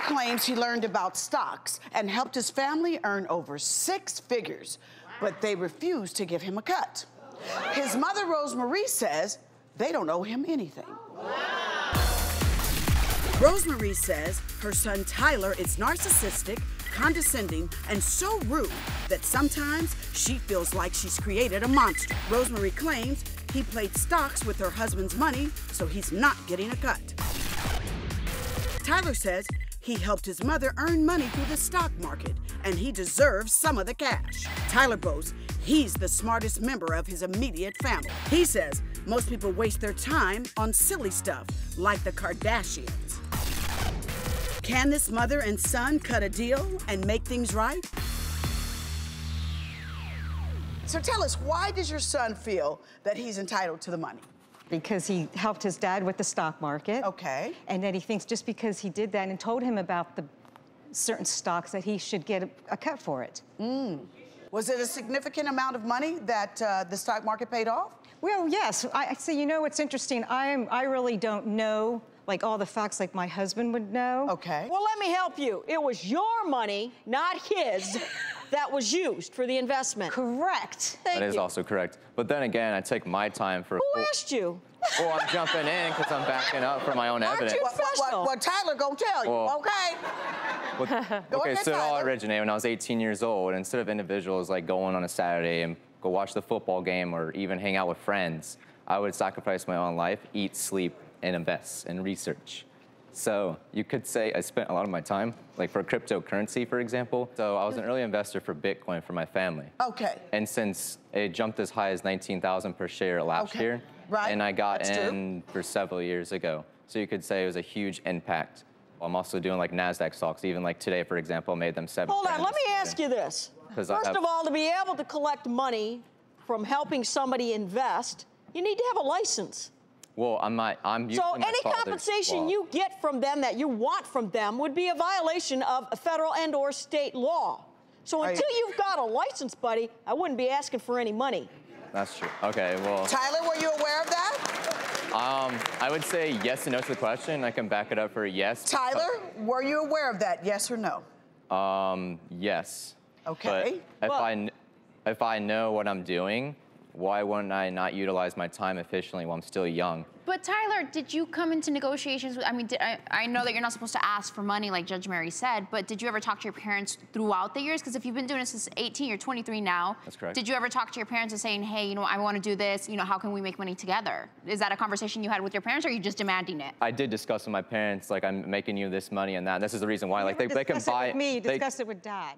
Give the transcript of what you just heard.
claims he learned about stocks and helped his family earn over 6 figures, but they refused to give him a cut. His mother, Rosemary, says they don't owe him anything. Rosemary says her son Tyler is narcissistic, condescending, and so rude that sometimes she feels like she's created a monster. Rosemary claims he played stocks with her husband's money, so he's not getting a cut. Tyler says he helped his mother earn money through the stock market, and he deserves some of the cash. Tyler boasts he's the smartest member of his immediate family. He says most people waste their time on silly stuff, like the Kardashians. Can this mother and son cut a deal and make things right? So tell us, why does your son feel that he's entitled to the money? Because he helped his dad with the stock market. Okay. And that he thinks just because he did that and told him about the certain stocks that he should get a cut for it. Was it a significant amount of money that the stock market paid off? Well, yes. I see, you know what's interesting? I really don't know like all the facts like my husband would know. Okay. Well, let me help you. It was your money, not his, that was used for the investment. Correct. Thank you. That is also correct. But then again, I take my time for... Who asked you? Well, I'm jumping in because I'm backing up for my own evidence. What Tyler gonna tell you, Well, okay? Okay, so it all Tyler. originated when I was 18 years old. Instead of individuals like going on a Saturday and go watch the football game or even hang out with friends, I would sacrifice my own life, eat, sleep, and invest in research. So you could say I spent a lot of my time, like for cryptocurrency, for example. So I was an early investor for Bitcoin for my family. Okay. And since it jumped as high as 19,000 per share last year, Right. and I got That's in for several years ago. So you could say it was a huge impact. I'm also doing like NASDAQ stocks, even like today, for example, made them 7 Hold on, grand let me this ask you this. Because First of all, to be able to collect money from helping somebody invest, you need to have a license. Well, I'm using So my any father's compensation law. you get from them that you want from them would be a violation of a federal and or state law. So until you've got a license, buddy, I wouldn't be asking for any money. That's true. Okay, well. Tyler, were you aware of that? I would say yes and no to the question. I can back it up for a yes. Tyler, were you aware of that, yes or no? Yes. Okay. But if I know what I'm doing, why wouldn't I not utilize my time efficiently while I'm still young? But Tyler, did you come into negotiations with, I mean, I know that you're not supposed to ask for money like Judge Mary said, but did you ever talk to your parents throughout the years? Because if you've been doing this since 18, you're 23 now. That's correct. Did you ever talk to your parents and saying, hey, you know, I want to do this, you know, how can we make money together? Is that a conversation you had with your parents, or are you just demanding it? I did discuss with my parents, like, I'm making you this money and that. This is the reason why, like, they can buy. Discuss it with me, discuss it with Dad.